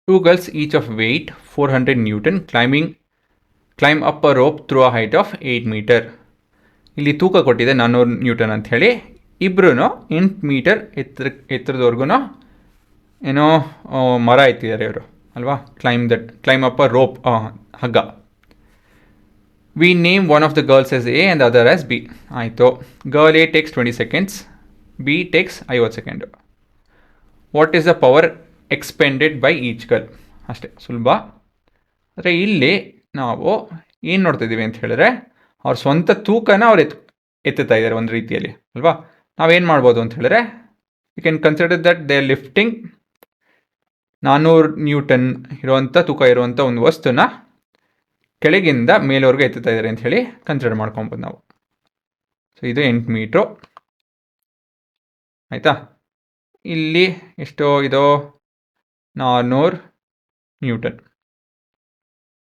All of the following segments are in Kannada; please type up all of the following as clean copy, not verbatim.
Two girls each of weight 400 Newton climb up a rope through a height of 8 meter. ಇಲ್ಲಿ ತೂಕ ಕೊಟ್ಟಿದೆ 400 ನ್ಯೂಟನ್ ಅಂತ ಹೇಳಿ. ಇಬ್ಬರೂ 8 ಮೀಟರ್ ಎತ್ತರದವರೆಗೂ ಏನೋ ಮರ ಎತ್ತಿದ್ದಾರೆ ಇವರು ಅಲ್ವಾ. ಕ್ಲೈಮ್ ಅಪ್ ಅ ರೋಪ್, ಹಗ್ಗ. We name one of the girls as A and other as B. ಆಯಿತು. Girl A takes 20 seconds, B takes 50 second. What is the power expended by each girl? ಅಷ್ಟೇ, ಸುಲಭ. ಆದರೆ ಇಲ್ಲಿ ನಾವು ಏನು ನೋಡ್ತಿದ್ದೀವಿ ಅಂತ ಹೇಳಿದ್ರೆ, ಅವ್ರ ಸ್ವಂತ ತೂಕನ ಅವ್ರು ಎತ್ತುತ್ತಾ ಇದ್ದಾರೆ ಒಂದು ರೀತಿಯಲ್ಲಿ ಅಲ್ವಾ. ನಾವೇನು ಮಾಡ್ಬೋದು ಅಂತ ಹೇಳಿದ್ರೆ, you can consider that they are lifting 400 newton ಇರುವಂಥ ತೂಕ ಇರುವಂಥ ಒಂದು ವಸ್ತುನ ಕೆಳಗಿಂದ ಮೇಲವರೆಗೂ ಎತ್ತುತ್ತಾ ಇದ್ದಾರೆ ಅಂತ ಹೇಳಿ ಕನ್ಸಿಡರ್ ಮಾಡ್ಕೊಬೋದು ನಾವು. ಸೊ ಇದು 8 ಮೀಟ್ರು ಆಯಿತಾ. ಇಲ್ಲಿ ಎಷ್ಟೋ ಇದು 400 ನ್ಯೂಟನ್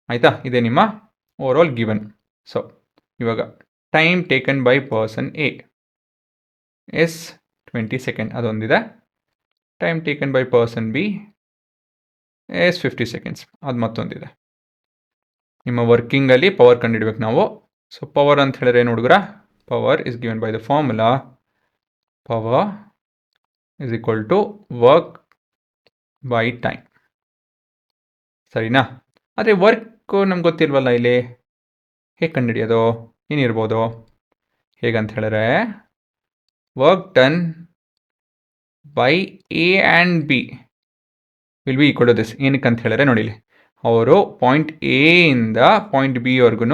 ಆಯಿತಾ. ಇದೇ ನಿಮ್ಮ ಓವರ್ ಆಲ್ ಗಿವನ್. ಸೊ ಇವಾಗ time taken by person A is 20 second ಅದೊಂದಿದೆ. Time taken by person B is 50 seconds ಅದು ಮತ್ತೊಂದಿದೆ. ನಿಮ್ಮ ವರ್ಕಿಂಗಲ್ಲಿ ಪವರ್ ಕಂಡುಹಿಡ್ಬೇಕು ನಾವು. ಸೊ ಪವರ್ ಅಂತ ಹೇಳಿದ್ರೆ ಏನು ಹುಡುಗರ, power is given by the formula power is equal to work by time. ಸರಿನಾ. ಆದರೆ ವರ್ಕು ನಮ್ಗೆ ಗೊತ್ತಿಲ್ವಲ್ಲ ಇಲ್ಲಿ, ಹೇಗೆ ಕಂಡುಹಿಡಿಯೋದು, ಏನಿರ್ಬೋದು? ಹೇಗಂತ ಹೇಳಿದ್ರೆ, work done by A and B will be equal to this. ಏನಕ್ಕೆ ಅಂತ ಹೇಳಿದ್ರೆ ನೋಡಿ, ಇಲ್ಲಿ ಅವರು ಪಾಯಿಂಟ್ ಎ ಇಂದ ಪಾಯಿಂಟ್ ಬಿ ವರ್ಗೂ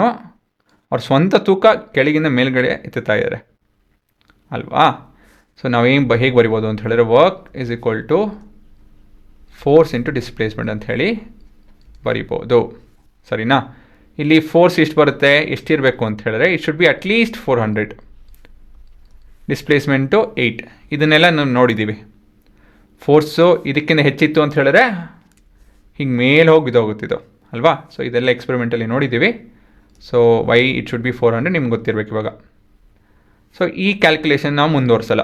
ಅವ್ರ ಸ್ವಂತ ತೂಕ ಕೆಳಗಿಂದ ಮೇಲ್ಗಡೆ ಎತ್ತುತ್ತಾ ಇದ್ದಾರೆ ಅಲ್ವಾ. ಸೊ ನಾವೇನು ಹೇಗೆ ಬರಿಬೋದು ಅಂತ ಹೇಳಿದ್ರೆ, work is equal to force into displacement ಅಂತ ಹೇಳಿ ಬರಿಬೋದು. ಸರಿನಾ. ಇಲ್ಲಿ ಫೋರ್ಸ್ ಎಷ್ಟು ಬರುತ್ತೆ, ಎಷ್ಟಿರಬೇಕು ಅಂತ ಹೇಳಿದ್ರೆ, it should be at least 400. Displacement 8. ಇದನ್ನೆಲ್ಲ ನಾವು ನೋಡಿದ್ದೀವಿ. ಫೋರ್ಸು ಇದಕ್ಕಿಂತ ಹೆಚ್ಚಿತ್ತು ಅಂತ ಹೇಳಿದ್ರೆ ಹಿಂಗೆ ಮೇಲೆ ಹೋಗಿ ಬಿದ್ದೋಗುತ್ತಿದ್ದು ಅಲ್ವಾ. ಸೊ ಇದೆಲ್ಲ ಎಕ್ಸ್ಪೆರಿಮೆಂಟಲ್ಲಿ ನೋಡಿದ್ದೀವಿ. So why it should be 400 ನಿಮ್ಗೆ ಗೊತ್ತಿರಬೇಕು ಇವಾಗ. ಸೊ ಈ ಕ್ಯಾಲ್ಕುಲೇಷನ್ ನಾವು ಮುಂದುವರ್ಸಲ್ಲ.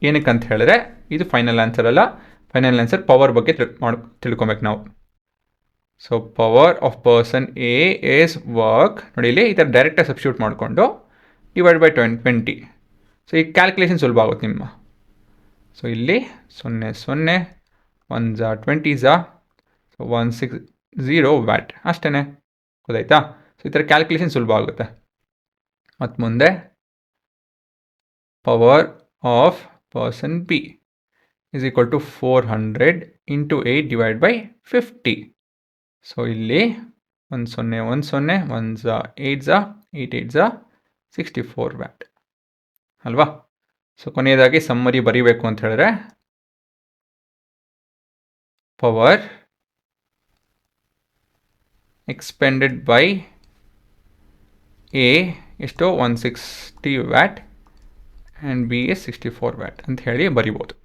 ಏನಕ್ಕೆ ಅಂತ ಹೇಳಿದ್ರೆ, ಇದು ಫೈನಲ್ ಆನ್ಸರ್ ಅಲ್ಲ. ಫೈನಲ್ ಆನ್ಸರ್ ಪವರ್ ಬಗ್ಗೆ ತಿಳ್ಕೊಬೇಕು ನಾವು. So power of person A is work. ನೋಡಿ ಇಲ್ಲಿ ಈ ಥರ ಡೈರೆಕ್ಟಾಗಿ ಸಬ್ಸ್ಟಿಟ್ಯೂಟ್ ಮಾಡಿಕೊಂಡು ಡಿವೈಡ್ ಬೈ 20. ಸೊ ಈ ಕ್ಯಾಲ್ಕುಲೇಷನ್ ಸುಲಭ ಆಗುತ್ತೆ ನಿಮ್ಮ. ಸೊ ಇಲ್ಲಿ 0 0 1 20 ಸೊ 160 ವ್ಯಾಟ್ ಅಷ್ಟೇ. ಗೊತ್ತಾಯ್ತಾ. ಸೊ ಈ ಥರ ಕ್ಯಾಲ್ಕುಲೇಷನ್ ಸುಲಭ ಆಗುತ್ತೆ. ಮತ್ತು ಮುಂದೆ power of person B is equal to 400 into 8 divide by 50. So ಇಲ್ಲಿ 1 0 1 0 1 8 8 8 64 ವ್ಯಾಟ್ ಅಲ್ವಾ. ಸೊ ಕೊನೆಯದಾಗಿ ಸಮ್ಮರಿ ಬರೀಬೇಕು ಅಂತ ಹೇಳಿದ್ರೆ, ಪವರ್ ಎಕ್ಸ್ಪೆಂಡೆಡ್ ಬೈ ಎ ಎಷ್ಟು 160 watt and B is 64 watt ಅಂತ ಹೇಳಿ ಬರಿಬೋದು.